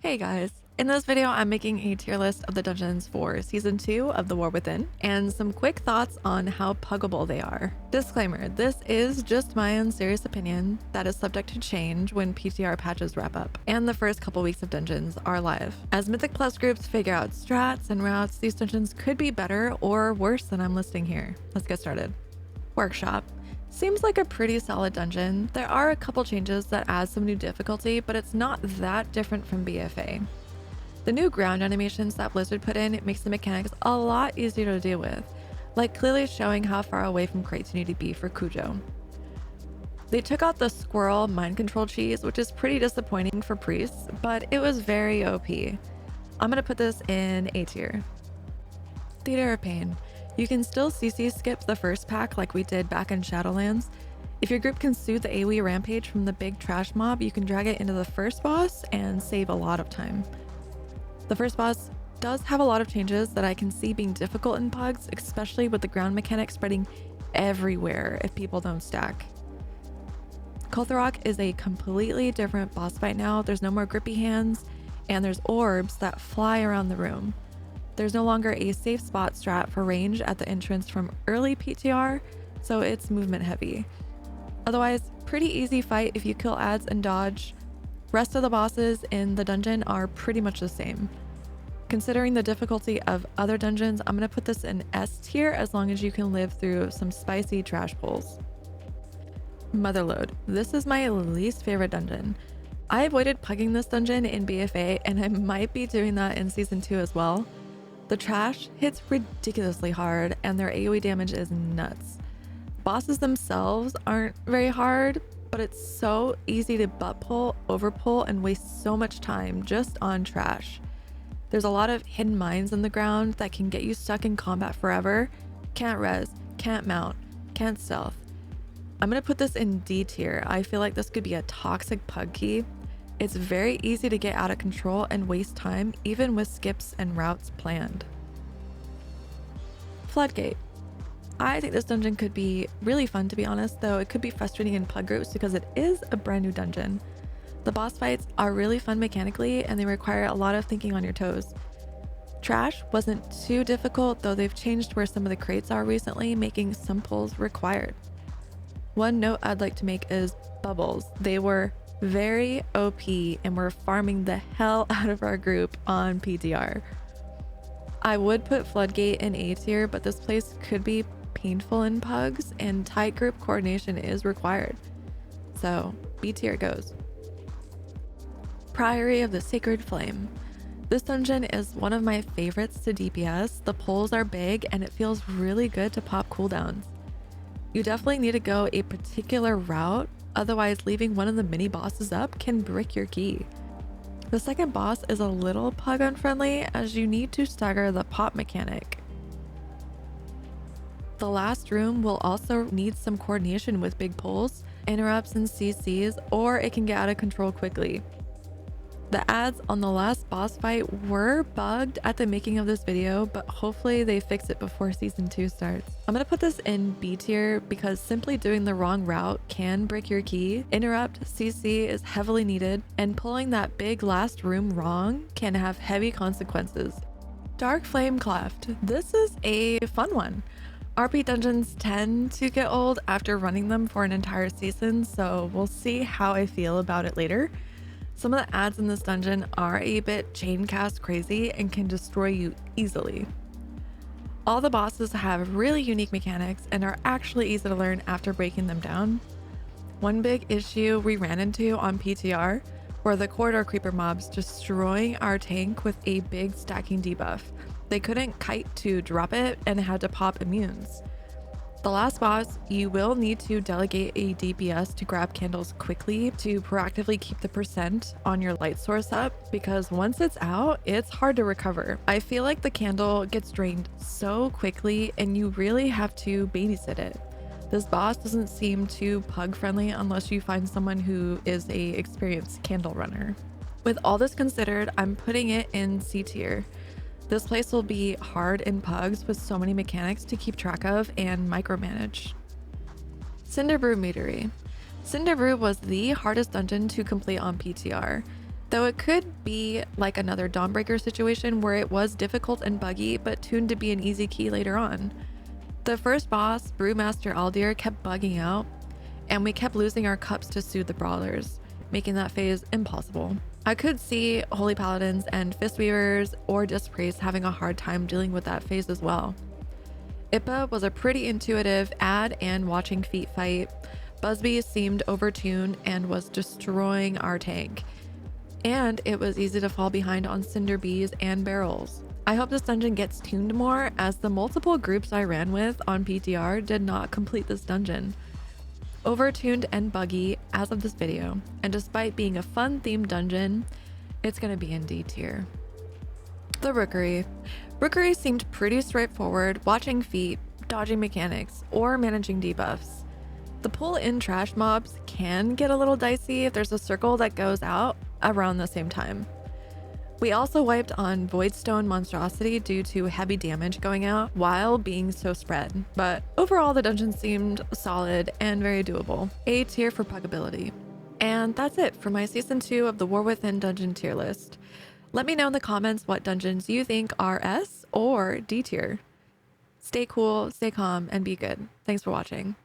Hey guys, in this video I'm making a tier list of the dungeons for Season 2 of The War Within, and some quick thoughts on how puggable they are. Disclaimer, this is just my own serious opinion that is subject to change when PTR patches wrap up, and the first couple weeks of dungeons are live. As Mythic Plus groups figure out strats and routes, these dungeons could be better or worse than I'm listing here. Let's get started. Workshop. Seems like a pretty solid dungeon. There are a couple changes that add some new difficulty, but it's not that different from BFA. The new ground animations that Blizzard put in makes the mechanics a lot easier to deal with, like clearly showing how far away from crates you need to be for Cujo. They took out the squirrel mind control cheese, which is pretty disappointing for priests, but it was very OP. I'm gonna put this in A tier. Theater of Pain. You can still CC skip the first pack like we did back in Shadowlands. If your group can soothe the AoE rampage from the big trash mob, you can drag it into the first boss and save a lot of time. The first boss does have a lot of changes that I can see being difficult in pugs, especially with the ground mechanic spreading everywhere if people don't stack. Kultharok is a completely different boss fight now. There's no more grippy hands, and there's orbs that fly around the room. There's no longer a safe spot strat for range at the entrance from early PTR, so it's movement heavy. Otherwise, pretty easy fight if you kill adds and dodge. Rest of the bosses in the dungeon are pretty much the same. Considering the difficulty of other dungeons, I'm gonna put this in S tier as long as you can live through some spicy trash pulls. Motherlode. This is my least favorite dungeon. I avoided pugging this dungeon in BFA, and I might be doing that in Season 2 as well. The trash hits ridiculously hard and their AoE damage is nuts. Bosses themselves aren't very hard, but it's so easy to butt pull, overpull, and waste so much time just on trash. There's a lot of hidden mines in the ground that can get you stuck in combat forever. Can't res, can't mount, can't stealth. I'm gonna put this in D tier. I feel like this could be a toxic pug key. It's very easy to get out of control and waste time, even with skips and routes planned. Floodgate. I think this dungeon could be really fun, to be honest, though it could be frustrating in pug groups because it is a brand new dungeon. The boss fights are really fun mechanically and they require a lot of thinking on your toes. Trash wasn't too difficult, though they've changed where some of the crates are recently, making some pulls required. One note I'd like to make is bubbles. They were very OP and we're farming the hell out of our group on PTR. I would put Floodgate in A tier, but this place could be painful in pugs and tight group coordination is required. So B tier goes. Priory of the Sacred Flame. This dungeon is one of my favorites to DPS. The pulls are big and it feels really good to pop cooldowns. You definitely need to go a particular route, otherwise leaving one of the mini bosses up can brick your key. The second boss is a little pug unfriendly as you need to stagger the pop mechanic. The last room will also need some coordination with big pulls, interrupts and CCs, or it can get out of control quickly. The ads on the last boss fight were bugged at the making of this video, but hopefully they fix it before Season 2 starts. I'm gonna put this in B tier because simply doing the wrong route can break your key. Interrupt, CC is heavily needed, and pulling that big last room wrong can have heavy consequences. Darkflame Cleft. This is a fun one. RP dungeons tend to get old after running them for an entire season, so we'll see how I feel about it later. Some of the ads in this dungeon are a bit chain cast crazy and can destroy you easily. All the bosses have really unique mechanics and are actually easy to learn after breaking them down. One big issue we ran into on PTR were the corridor creeper mobs destroying our tank with a big stacking debuff. They couldn't kite to drop it and had to pop immunes. The last boss, you will need to delegate a DPS to grab candles quickly to proactively keep the percent on your light source up, because once it's out, it's hard to recover. I feel like the candle gets drained so quickly and you really have to babysit it. This boss doesn't seem too pug friendly unless you find someone who is a experienced candle runner. With all this considered, I'm putting it in C tier. This place will be hard in pugs with so many mechanics to keep track of and micromanage. Cinderbrew Meadery. Cinderbrew was the hardest dungeon to complete on PTR. though it could be like another Dawnbreaker situation where it was difficult and buggy, but tuned to be an easy key later on. The first boss, Brewmaster Aldir, kept bugging out, and we kept losing our cups to soothe the brawlers, making that phase impossible. I could see Holy Paladins and Fistweavers or Disc Priests having a hard time dealing with that phase as well. Ippa was a pretty intuitive add and watching feet fight. Busby seemed overtuned and was destroying our tank. And it was easy to fall behind on Cinder Bees and barrels. I hope this dungeon gets tuned more, as the multiple groups I ran with on PTR did not complete this dungeon. Overtuned and buggy as of this video, and despite being a fun themed dungeon, it's gonna be in D tier. The Rookery. Rookery seemed pretty straightforward, watching feet, dodging mechanics, or managing debuffs. The pull-in trash mobs can get a little dicey if there's a circle that goes out around the same time. We also wiped on Voidstone Monstrosity due to heavy damage going out while being so spread, but overall the dungeon seemed solid and very doable. A tier for puggability. And that's it for my Season 2 of the War Within dungeon tier list. Let me know in the comments what dungeons you think are S or D tier. Stay cool, stay calm, and be good. Thanks for watching.